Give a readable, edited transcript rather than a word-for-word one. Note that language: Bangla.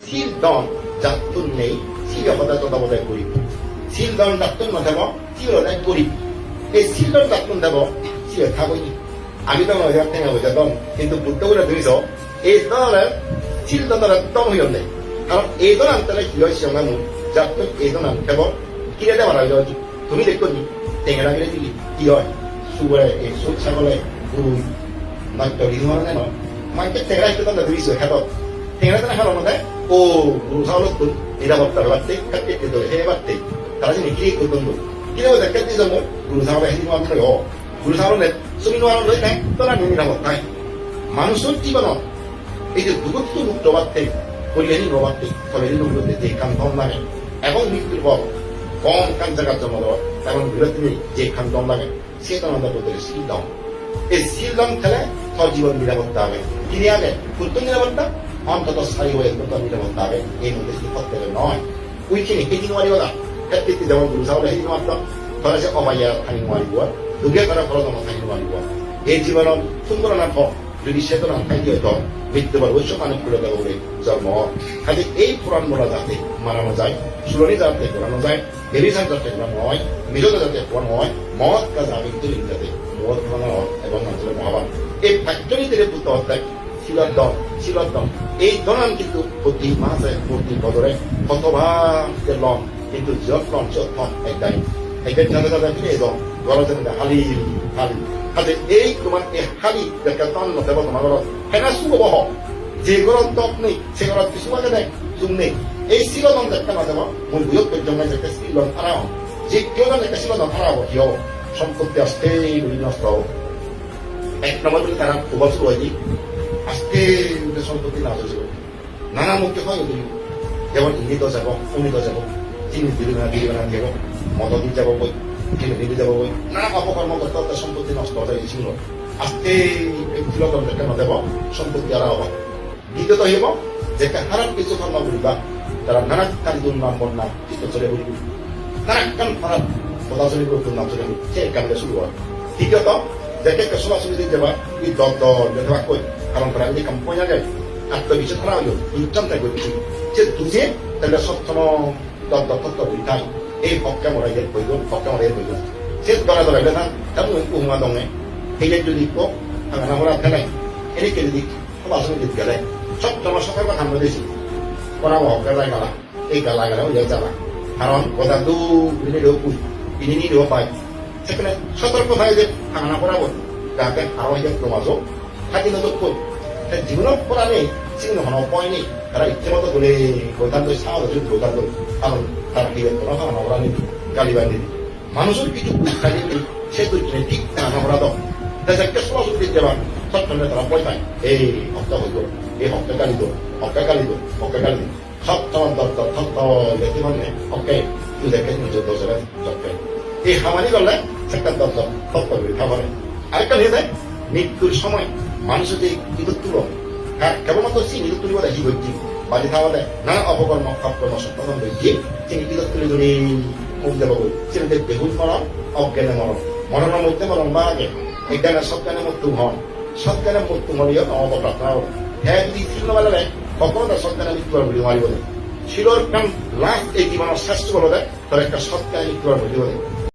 실던 작품 내이 시력보다 쏟아보다 고립 실던 작품 못하고 시력보다 고립 이 실던 작품 되고 시력 타고 있니 아미던 어디가 땡하고자던 কিন্তু বুদ্ধগুলো ধরিছ এই ধরনের 실던을 똥이었네 কারণ এই ধরনের তাহলে কি হয় সিংহাম 작품 এই ধরনের কেবল কিরে মারা যাওয়া지 তুমি দেখনি 땡이라 그래 দিলি কি হয় সুরে এই সুর ছাগলে গুরু নাট্য নির্মাণে ন মাইকে 땡이라 했던 데 ধরিছ 해도 땡이라 하는 건데 오 무사로도 নিরাপত্তার বাড়তে কাটতে ধরে 해봤대 তারা যে নিকিরে কর던 거 কিরে দেখতে যাবো গুরু사로 해주는 거요 গুরু사로는 수민와는 너희 떠난 의미라고 다 মানুষের জীবন এই যে দুঃখ মুক্ত বাড়তে করিয়ানি নবাড়তে ফলের নবীতে যে কান্তম লাগে এবং মৃত্যুর পর কম কাঞ্চাকার জন্ম এবং বিরতিনি যে কান্তম লাগে সেটা আমাদের বলতে শিলদম এই শিলদম খেলে তোর জীবন নিরাপত্তা হবে কিনে আগে পুত্র নিরাপত্তা অন্তত সারি হয়ে পুত্র নিরাপত্তা হবে এই মধ্যে প্রত্যেকে নয় ওইখানে কেদিন মারিওলা 햇빛이 되면 무사로 해주는 왔다. 그래서 어마야 하는 말이고, 그게 가라 걸어도 하는 말이고, 이 집안은 풍부한 거, 그리 쉐도는 하이디어도 밑도발 오쇼가는 불러다가 우리 저뭐 하지 이 불안 몰아 잡대 말하는 자이, 수론이 잡대 불안한 자이, 내리산 잡대 불안한 자이, 미조다 잡대 불안한 자이, 뭐까지 하기 들린 자대, 뭐 불안한 애번 만들어 뭐하반. 이 박정희들의 붙어왔다. 실었던 이 너는 কিন্তু প্রতি মাসে প্রতি বছরে কতবার লং কিন্তু যখন যখন একটাই জানা ফিরে এলো গরজের হালি হাতে এই তোমার এই হালি দেখা তন দেব তোমার হেনা শুভ যে গরম তপ নেই সে গরম কিছু আগে দেয় জুম নেই এই শিলন দেখা না দেব মূল বুয়ক পর্যন্ত একটা শিলন হারাও যে কেউ একটা শিলন হারাবো কেউ সম্পত্তি আসতে নষ্ট এক নম্বর তারা বছর হয়নি আজকে সম্পত্তি না হয়েছিল নানা মুখে হয় যেমন ইংরেজ যাব অমৃত যাব চিনি দিবিনা যাব মদদি যাব বই চিনি দিবি যাব বই নানা অপকর্ম করতে তার সম্পত্তি নষ্ট হয়ে যাইছিল আজকে ফুলকম দেখা নদেব সম্পত্তি আরা হব দ্বিতীয়ত হইব যে খারাপ কিছু কর্ম করিবা তারা নানা কালী নাম বন্যা কিছু চলে বলিব নানা কান খারাপ পদাচলি করে নাম চলে সে কামে শুরু হয় তৃতীয়ত দেখে সরাসরি যাবা এই দল যেটা কই কারণ তারা যদি কাম্পনিয়া যায় আত্মবিশ্বাস করা হলো ইনকামটা করছি যে তুঝে তাহলে সপ্তম দত্তত্ব বইতাই এই হক্কা মরাই যায় বইল হক্কা মরাই বইল সে দরা দরাইলে না তেমন উমা দঙে এই যদি কোক আঙানা মরা ফেলাই এনেকে যদি সবাসনে দিতে গেলে সপ্তম সকাল কথা আমরা দিয়েছি করা হক্কা যায় গালা এই গালা গালা হয়ে যাবা কারণ কথা দু বিনি পুই বিনি পাই সেখানে সতর্ক হয় যে আঙানা পড়াবো তাকে আরো হয়ে প্রমাজও থাকি নতুন কই জীবনের পড়া নেই চিহ্ন হন পয় নেই তারা ইচ্ছে মতো বলে গোদান করে সাহস যদি গোদান করে কারণ তারা কি কোনো হানা নেই গালি বাড়ি নেই মানুষের কিছু গালি নেই সে তো কিনে ঠিক হানা দাও তাদের একটা সরাসরি দিতে যাবা সপ্তমে তারা পয় পায় এই হপ্তা হইল এই হপ্তা গালি দো হপ্তা গালি দো হপ্তা গালি দো সপ্তম দপ্তর সপ্তম দেখতে মানে ওকে তুই দেখে নিজের দোষের দপ্তর এই হামানি করলে একটা দপ্তর তত্ত্ব করে খাবারে আরেকটা নিয়ে যায় মৃত্যুর সময় মানুষের যে ইঁদুর তুলো হ্যাঁ কেবলমাত্র সেই ইঁদুর তুলি বলে হচ্ছে বাড়ি খাওয়া দেয় নানা অপকর্ম অপকর্ম সম্পাদন হয়েছে সেই ইঁদুর তুলি ধরে মুখ দেব বই ছেলেদের বেহুল মরণ অজ্ঞানে মরণের মধ্যে মরণ বা আগে এজ্ঞানের সজ্ঞানের মৃত্যু হন সজ্ঞানের মৃত্যু মরিও নব প্রার্থনা হবে হ্যাঁ যদি ছিল বেলায় কখনো তার সজ্ঞানের মৃত্যু আর বলি মারিব শিলর কাম লাস্ট এই জীবনের শ্রেষ্ঠ বলে দেয় তার একটা সজ্ঞানের মৃত্যু আর বলি বলে